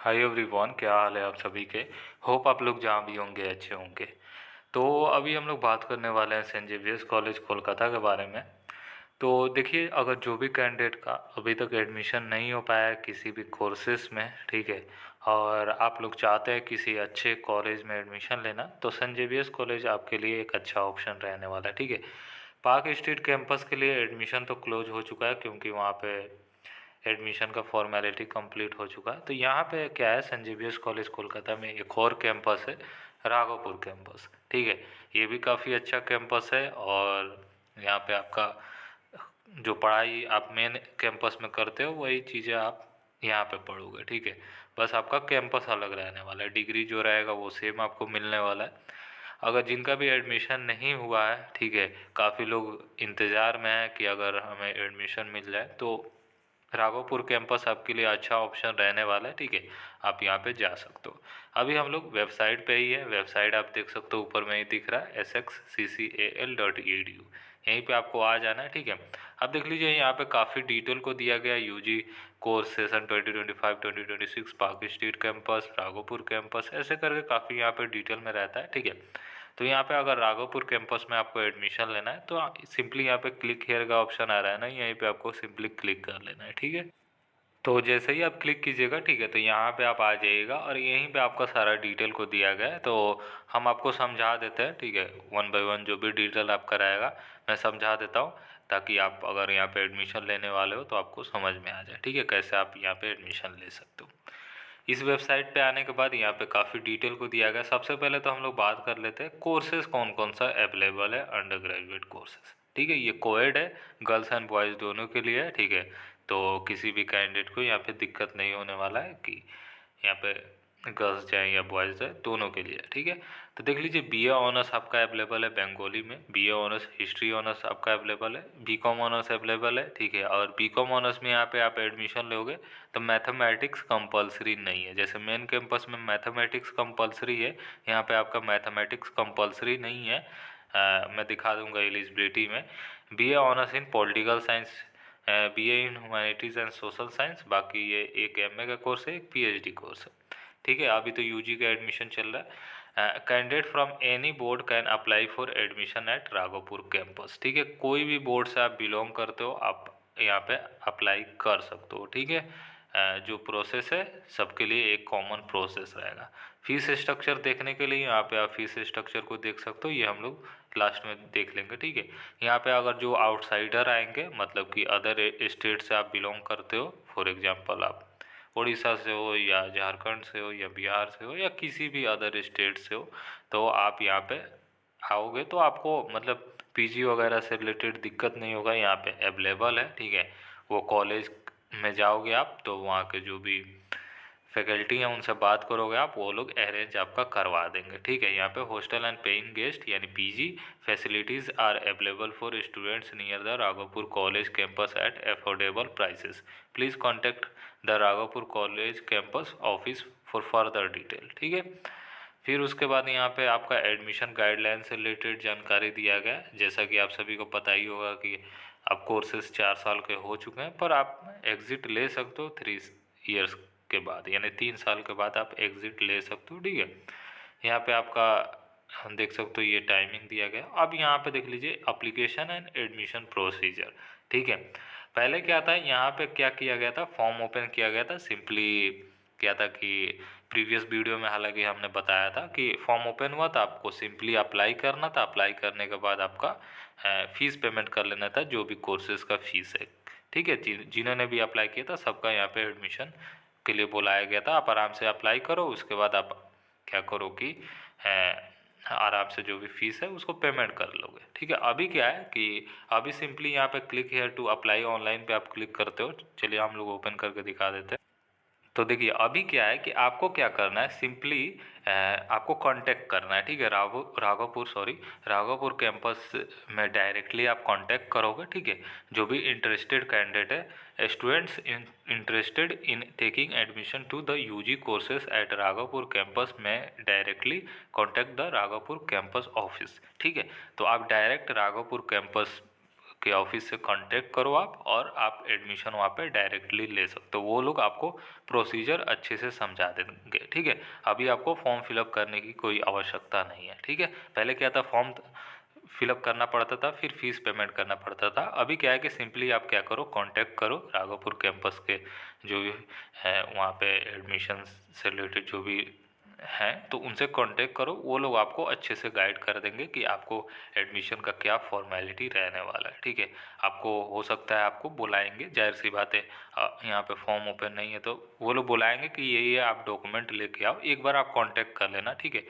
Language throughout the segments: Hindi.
हाय एवरीवन, क्या हाल है आप सभी के। होप आप लोग जहाँ भी होंगे अच्छे होंगे। तो अभी हम लोग बात करने वाले हैं सेंट जेवियर्स कॉलेज कोलकाता के बारे में। तो देखिए, अगर जो भी कैंडिडेट का अभी तक एडमिशन नहीं हो पाया है किसी भी कोर्सेज में, ठीक है, और आप लोग चाहते हैं किसी अच्छे कॉलेज में एडमिशन लेना, तो सेंट जेवियर्स कॉलेज आपके लिए एक अच्छा ऑप्शन रहने वाला है, ठीक है। पार्क स्ट्रीट कैंपस के लिए एडमिशन तो क्लोज हो चुका है, क्योंकि वहाँ पे एडमिशन का फॉर्मेलिटी कंप्लीट हो चुका है। तो यहाँ पे क्या है, सेंट जेवियर्स कॉलेज कोलकाता में एक और कैंपस है, राघोपुर कैंपस, ठीक है। ये भी काफ़ी अच्छा कैंपस है, और यहाँ पे आपका जो पढ़ाई आप मेन कैंपस में करते हो वही चीज़ें आप यहाँ पे पढ़ोगे, ठीक है। बस आपका कैंपस अलग रहने वाला है, डिग्री जो रहेगा वो सेम आपको मिलने वाला है। अगर जिनका भी एडमिशन नहीं हुआ है, ठीक है, काफ़ी लोग इंतज़ार में है कि अगर हमें एडमिशन मिल जाए, तो राघोपुर कैंपस आपके लिए अच्छा ऑप्शन रहने वाला है, ठीक है। आप यहाँ पे जा सकते हो। अभी हम लोग वेबसाइट पे ही है, वेबसाइट आप देख सकते हो, ऊपर में ही दिख रहा है sxccal.edu। यहीं पे आपको आ जाना है, ठीक है। अब देख लीजिए, यहाँ पे काफ़ी डिटेल को दिया गया है, UG course session 2025-2026 Park Street campus, Raghopur campus, ऐसे करके काफ़ी यहाँ पे डिटेल में रहता है, ठीक है। तो यहाँ पे अगर राघोपुर कैंपस में आपको एडमिशन लेना है, तो सिंपली यहाँ पे क्लिक हेयर का ऑप्शन आ रहा है ना, यहीं पे आपको सिंपली क्लिक कर लेना है, ठीक है। तो जैसे ही आप क्लिक कीजिएगा, ठीक है, तो यहाँ पे आप आ जाइएगा, और यहीं पे आपका सारा डिटेल को दिया गया है। तो हम आपको समझा देते हैं, ठीक है, वन बाय वन जो भी डिटेल आपका रहेगा मैं समझा देता हूँ, ताकि आप अगर यहाँ पे एडमिशन लेने वाले हो तो आपको समझ में आ जाए, ठीक है, कैसे आप यहाँ पे एडमिशन ले सकते हो। इस वेबसाइट पे आने के बाद यहाँ पे काफ़ी डिटेल को दिया गया। सबसे पहले तो हम लोग बात कर लेते हैं कोर्सेज कौन कौन सा अवेलेबल है, अंडर ग्रेजुएट कोर्सेज, ठीक है। ये कोएड है, गर्ल्स एंड बॉयज़ दोनों के लिए है, ठीक है। तो किसी भी कैंडिडेट को यहाँ पे दिक्कत नहीं होने वाला है कि यहाँ पे गर्ल्स जाएँ या बॉयज़ जाए, दोनों के लिए, ठीक है। तो देख लीजिए, बीए ऑनर्स आपका अवेलेबल है बंगाली में, बीए ऑनर्स हिस्ट्री ऑनर्स आपका अवेलेबल है, बीकॉम ऑनर्स अवेलेबल है, ठीक है। और बीकॉम ऑनर्स में यहाँ पे आप एडमिशन लोगे तो मैथमेटिक्स कंपलसरी नहीं है। जैसे मेन कैंपस में मैथमेटिक्स कंपलसरी है, यहाँ पे आपका मैथमेटिक्स कंपलसरी नहीं है। मैं दिखा दूंगा एलिजिबिलिटी में। BA honours in political science, BA in humanities and social science, बाकी ये एक एमए का कोर्स है, एक पीएचडी कोर्स है, ठीक है। अभी तो यूजी का एडमिशन चल रहा है। Candidate from any board can apply for admission eight Raghopur campus, ठीक है। कोई भी बोर्ड से आप बिलोंग करते हो, आप यहाँ पे अप्लाई कर सकते हो, ठीक है। जो प्रोसेस है सबके लिए एक कॉमन प्रोसेस रहेगा। फीस स्ट्रक्चर देखने के लिए यहाँ पे आप फीस स्ट्रक्चर को देख सकते हो, ये हम लोग लास्ट में देख लेंगे, ठीक है। यहाँ पे अगर जो आउटसाइडर आएंगे, मतलब कि अदर स्टेट से आप बिलोंग करते हो, फॉर एग्जांपल आप उड़ीसा से हो या झारखंड से हो या बिहार से हो या किसी भी अदर स्टेट से हो, तो आप यहाँ पे आओगे तो आपको मतलब पीजी वगैरह से रिलेटेड दिक्कत नहीं होगा, यहाँ पे अवेलेबल है, ठीक है। वो कॉलेज में जाओगे आप तो वहाँ के जो भी फैकल्टी हैं उनसे बात करोगे आप, वो लोग अरेंज आपका करवा देंगे, ठीक है। यहाँ पे हॉस्टल एंड पेइंग गेस्ट यानी PG facilities are available for students near the Raghopur college campus at affordable prices. Please contact the Raghopur college campus office for further detail, ठीक है। फिर उसके बाद यहाँ पे आपका एडमिशन गाइडलाइन से रिलेटेड जानकारी दिया गया है। जैसा कि आप सभी को पता ही होगा कि आप कोर्सेज 4 साल के हो चुके हैं, पर आप एग्ज़िट ले सकते हो 3 ईयर्स के बाद, यानी 3 साल के बाद आप एग्ज़िट ले सकते हो, ठीक है। यहाँ पे आपका हम देख सकते हो ये टाइमिंग दिया गया। अब यहाँ पे देख लीजिए अप्लीकेशन एंड एडमिशन प्रोसीजर, ठीक है। पहले क्या था, यहाँ पे क्या किया गया था, फॉर्म ओपन किया गया था। सिंपली क्या था कि प्रीवियस वीडियो में हालांकि हमने बताया था कि फॉर्म ओपन हुआ था, आपको सिंपली अप्लाई करना था। अप्लाई करने के बाद आपका फीस पेमेंट कर लेना था, जो भी कोर्सेज का फीस है, ठीक है। जिन्होंने भी अप्लाई किया था सबका यहाँ पे एडमिशन के लिए बुलाया गया था। आप आराम से अप्लाई करो, उसके बाद आप क्या करो कि आराम से जो भी फीस है उसको पेमेंट कर लोगे, ठीक है। अभी क्या है कि अभी सिंपली यहाँ पे click here to apply online पे आप क्लिक करते हो। चलिए हम लोग ओपन करके दिखा देते हैं। तो देखिए, अभी क्या है कि आपको क्या करना है, सिंपली आपको कांटेक्ट करना है, ठीक है। राघोपुर कैंपस में डायरेक्टली आप कांटेक्ट करोगे, ठीक है। जो भी इंटरेस्टेड कैंडिडेट है, students interested in taking admission to the UG courses at Raghopur campus में directly contact the Raghopur campus office, ठीक है। तो आप डायरेक्ट राघोपुर कैंपस के ऑफिस से कांटेक्ट करो आप, और आप एडमिशन वहाँ पे डायरेक्टली ले सकते हो। वो लोग आपको प्रोसीजर अच्छे से समझा देंगे, ठीक है। अभी आपको फॉर्म फिलअप करने की कोई आवश्यकता नहीं है, ठीक है। पहले क्या था, फॉर्म फिलअप करना पड़ता था, फिर फीस पेमेंट करना पड़ता था। अभी क्या है कि सिंपली आप क्या करो, कांटेक्ट करो राघोपुर कैंपस के जो भी है वहाँ पे एडमिशन से रिलेटेड जो भी हैं, तो उनसे कांटेक्ट करो। वो लोग आपको अच्छे से गाइड कर देंगे कि आपको एडमिशन का क्या फॉर्मेलिटी रहने वाला है, ठीक है। आपको हो सकता है आपको बुलाएंगे, जाहिर सी बात है, यहाँ पे फॉर्म ओपन नहीं है तो वो लोग बुलाएंगे कि ये आप डॉक्यूमेंट लेके आओ। एक बार आप कांटेक्ट कर लेना, ठीक है।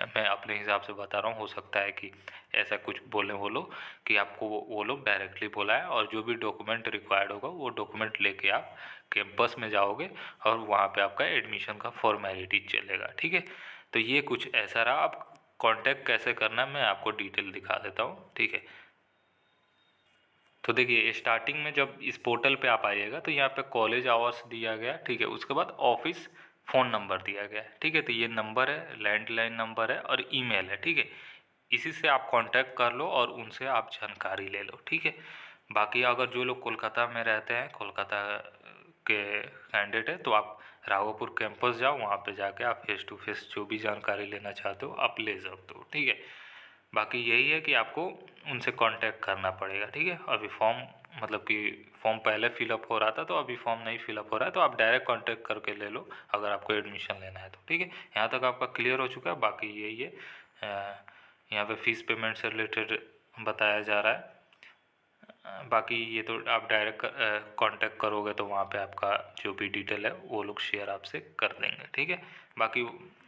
मैं अपने हिसाब से बता रहा हूँ, हो सकता है कि ऐसा कुछ बोले वो लोग कि आपको वो लोग डायरेक्टली बुलाएं, और जो भी डॉक्यूमेंट रिक्वायर्ड होगा वो डॉक्यूमेंट लेके आप कैंपस में जाओगे, और वहाँ पे आपका एडमिशन का फॉर्मेलिटी चलेगा, ठीक है। तो ये कुछ ऐसा रहा। आप कांटेक्ट कैसे करना है मैं आपको डिटेल दिखा देता हूँ, ठीक है। तो देखिए, स्टार्टिंग में जब इस पोर्टल पे आप आइएगा तो यहाँ पे कॉलेज आवर्स दिया गया, ठीक है। उसके बाद ऑफिस फ़ोन नंबर दिया गया है, ठीक है। तो ये नंबर है, लैंडलाइन नंबर है, और ईमेल है, ठीक है। इसी से आप कांटेक्ट कर लो और उनसे आप जानकारी ले लो, ठीक है। बाकी अगर जो लोग कोलकाता में रहते हैं, कोलकाता के कैंडिडेट है, तो आप राघोपुर कैंपस जाओ, वहाँ पे जाके आप फेस टू फेस जो भी जानकारी लेना चाहते हो आप ले सकते हो, ठीक है। बाकी यही है कि आपको उनसे कांटेक्ट करना पड़ेगा, ठीक है। अभी फॉर्म मतलब कि फॉर्म पहले फिलअप हो रहा था, तो अभी फॉर्म नहीं फिलअप हो रहा है, तो आप डायरेक्ट कांटेक्ट करके ले लो अगर आपको एडमिशन लेना है तो, ठीक है। यहाँ तक आपका क्लियर हो चुका है। बाकी यही है, यहाँ पे फ़ीस पेमेंट से रिलेटेड बताया जा रहा है। बाकी ये तो आप डायरेक्ट कांटेक्ट करोगे तो वहाँ पे आपका जो भी डिटेल है वो लोग शेयर आपसे कर देंगे, ठीक है। बाकी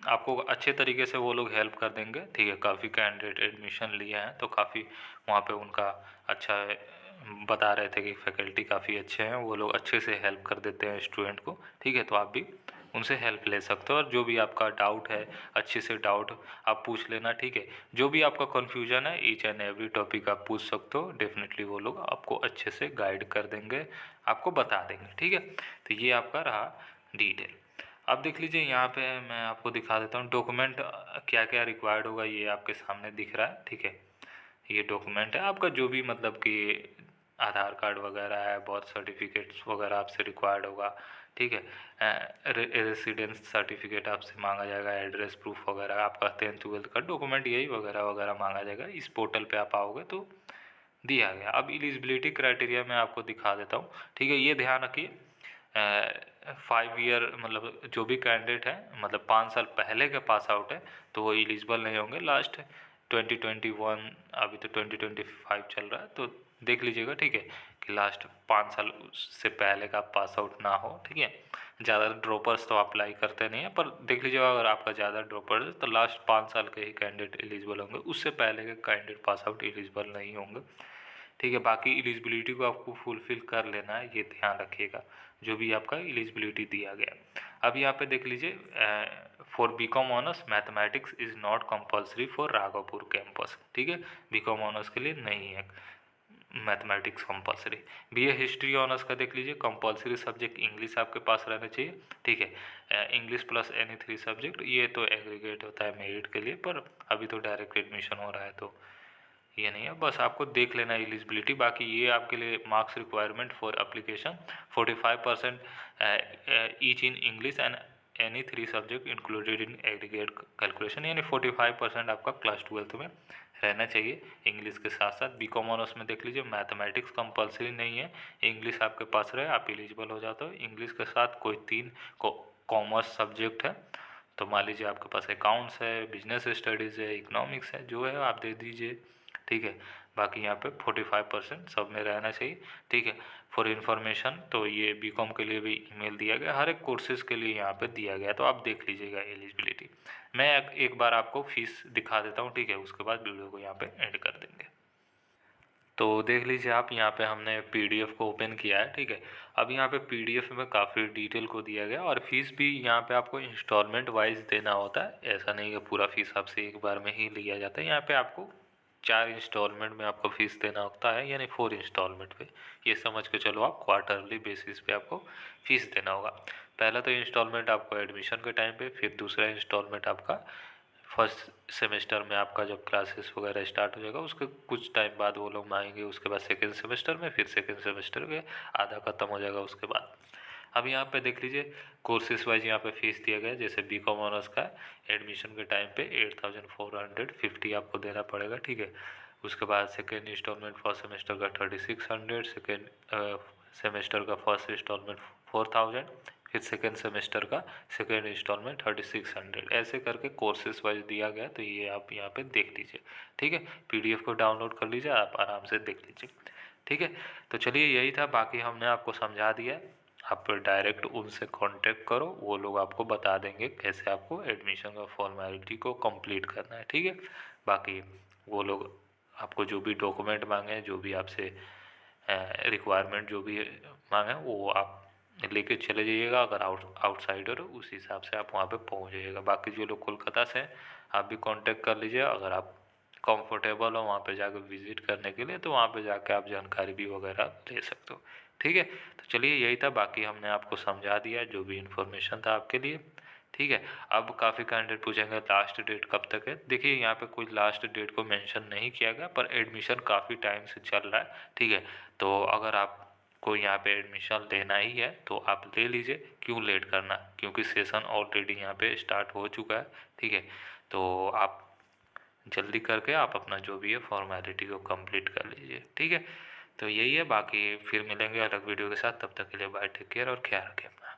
आपको अच्छे तरीके से वो लोग हेल्प कर देंगे, ठीक है। काफ़ी कैंडिडेट एडमिशन लिए हैं तो काफ़ी वहाँ पे उनका अच्छा है, बता रहे थे कि फैकल्टी काफ़ी अच्छे हैं, वो लोग अच्छे से हेल्प कर देते हैं स्टूडेंट को, ठीक है। तो आप भी उनसे हेल्प ले सकते हो, और जो भी आपका डाउट है अच्छे से डाउट आप पूछ लेना, ठीक है। जो भी आपका कन्फ्यूजन है ईच एंड एवरी टॉपिक आप पूछ सकते हो, डेफिनेटली वो लोग आपको अच्छे से गाइड कर देंगे, आपको बता देंगे, ठीक है। तो ये आपका रहा डिटेल। अब देख लीजिए, यहाँ पे मैं आपको दिखा देता हूँ डॉक्यूमेंट क्या क्या रिक्वायर्ड होगा, ये आपके सामने दिख रहा है, ठीक है। ये डॉक्यूमेंट है आपका, जो भी मतलब कि आधार कार्ड वगैरह है, बर्थ सर्टिफिकेट्स वगैरह आपसे रिक्वायर्ड होगा, ठीक है। रेसिडेंस सर्टिफिकेट आपसे मांगा जाएगा, एड्रेस प्रूफ वगैरह, आपका 10th-12th का डॉक्यूमेंट यही वगैरह वगैरह मांगा जाएगा। इस पोर्टल पे आप आओगे तो दिया गया। अब एलिजिबिलिटी क्राइटेरिया मैं आपको दिखा देता हूँ, ठीक है। ये ध्यान रखिए, 5 ईयर मतलब जो भी कैंडिडेट है, मतलब 5 साल पहले के पास आउट है तो वो एलिजिबल नहीं होंगे। लास्ट 2021, अभी तो 2025 चल रहा है, तो देख लीजिएगा, ठीक है, कि लास्ट 5 साल से पहले का पास आउट ना हो, ठीक है। ज़्यादा ड्रॉपर्स तो अप्लाई करते नहीं है, पर देख लीजिएगा अगर आपका ज़्यादा ड्रॉपर्स है तो लास्ट 5 साल के ही कैंडिडेट एलिजिबल होंगे, उससे पहले के कैंडिडेट पास आउट एलिजिबल नहीं होंगे, ठीक है। बाकी एलिजिबिलिटी को आपको फुलफ़िल कर लेना है, ये ध्यान रखिएगा, जो भी आपका एलिजिबिलिटी दिया गया। अब यहाँ पे देख लीजिए, for BCom honours mathematics is not compulsory for Raghopur campus, ठीक है। बीकॉम ऑनर्स के लिए नहीं है mathematics compulsory. BA history honours का देख लीजिए, कंपलसरी सब्जेक्ट इंग्लिश आपके पास रहना चाहिए, ठीक है। इंग्लिश प्लस एनी 3 सब्जेक्ट, ये तो एग्रीगेट होता है मेरिट के लिए, पर अभी तो डायरेक्ट एडमिशन हो रहा है तो ये नहीं है। बस आपको देख लेना एलिजिबिलिटी। बाकी ये आपके लिए marks requirement for application 45% each in English and any 3 subject included in aggregate calculation, यानी 45% आपका क्लास 12th में रहना चाहिए इंग्लिश के साथ साथ। बीकॉम ऑनर्स में देख लीजिए, मैथमेटिक्स कंपलसरी नहीं है, इंग्लिश आपके पास रहे आप एलिजिबल हो जाते हो। इंग्लिश के साथ कोई 3 कॉमर्स सब्जेक्ट है, तो मान लीजिए आपके पास अकाउंट्स है, बिजनेस स्टडीज़ है, इकोनॉमिक्स है, जो है आप दे दीजिए, ठीक है। बाकी यहाँ पे 45% सब में रहना चाहिए, ठीक है। फॉर इन्फॉर्मेशन, तो ये बीकॉम के लिए भी ईमेल दिया गया, हर एक कोर्सेज़ के लिए यहाँ पे दिया गया, तो आप देख लीजिएगा एलिजिबिलिटी। मैं एक बार आपको फीस दिखा देता हूँ, ठीक है, उसके बाद वीडियो को यहाँ पे एंड कर देंगे। तो देख लीजिए आप, यहाँ पे हमने पीडीएफ को ओपन किया है, ठीक है। अब यहाँ पे पीडीएफ में काफ़ी डिटेल को दिया गया, और फीस भी यहाँ पे आपको इंस्टॉलमेंट वाइज देना होता है, ऐसा नहीं है पूरा फीस आपसे एक बार में ही लिया जाता है। यहाँ पे आपको 4 इंस्टॉलमेंट में आपको फ़ीस देना होता है, यानी 4 इंस्टॉलमेंट पे, ये समझ के चलो आप क्वार्टरली बेसिस पे आपको फ़ीस देना होगा। पहला तो इंस्टॉलमेंट आपको एडमिशन के टाइम पे, फिर दूसरा इंस्टॉलमेंट आपका फर्स्ट सेमेस्टर में आपका जब क्लासेस वगैरह स्टार्ट हो जाएगा उसके कुछ टाइम बाद वो लोग आएंगे, उसके बाद सेकेंड सेमेस्टर में, फिर सेकेंड सेमेस्टर के आधा ख़त्म हो जाएगा उसके बाद। अब यहाँ पे देख लीजिए कोर्सेज वाइज यहाँ पे फीस दिया गया है। जैसे बी.कॉम ऑनर्स का एडमिशन के टाइम पे 8,450 आपको देना पड़ेगा, ठीक है। उसके बाद सेकेंड इंस्टॉलमेंट फर्स्ट सेमेस्टर का 3600, सेकेंड सेमेस्टर का फर्स्ट इंस्टॉलमेंट 4000, फिर सेकेंड सेमेस्टर का सेकेंड इंस्टॉलमेंट 3600, ऐसे करके कोर्सेज वाइज दिया गया। तो ये आप यहाँ पे देख लीजिए, ठीक है। पीडीएफ को डाउनलोड कर लीजिए, आप आराम से देख लीजिए, ठीक है। तो चलिए यही था, बाकी हमने आपको समझा दिया। आप डायरेक्ट उनसे कांटेक्ट करो, वो लोग आपको बता देंगे कैसे आपको एडमिशन का फॉर्मेलिटी को कंप्लीट करना है, ठीक है। बाकी वो लोग आपको जो भी डॉक्यूमेंट मांगे, जो भी आपसे रिक्वायरमेंट जो भी मांगे, वो आप लेके चले जाइएगा। अगर आउटसाइडर हो उस हिसाब से आप वहाँ पे पहुँच जाइएगा। बाकी जो लोग कोलकाता से हैं आप भी कांटेक्ट कर लीजिए, अगर आप कंफर्टेबल हो वहाँ पे जाकर विज़िट करने के लिए, तो वहाँ पे जाके आप जानकारी भी वगैरह ले सकते हो, ठीक है। तो चलिए यही था, बाकी हमने आपको समझा दिया जो भी इन्फॉर्मेशन था आपके लिए, ठीक है। अब काफ़ी कैंडिडेट पूछेंगे लास्ट डेट कब तक है। देखिए यहाँ पे कोई लास्ट डेट को मेंशन नहीं किया गया, पर एडमिशन काफ़ी टाइम से चल रहा है, ठीक है। तो अगर आपको यहाँ पे एडमिशन लेना ही है तो आप ले लीजिए, क्यों लेट करना, क्योंकि सेशन ऑलरेडी यहाँ पे स्टार्ट हो चुका है, ठीक है। तो आप जल्दी करके आप अपना जो भी है फॉर्मेलिटी को कंप्लीट कर लीजिए, ठीक है। तो यही है, बाकी फिर मिलेंगे अलग वीडियो के साथ। तब तक के लिए बाय, टेक केयर और ख्याल रखें अपना।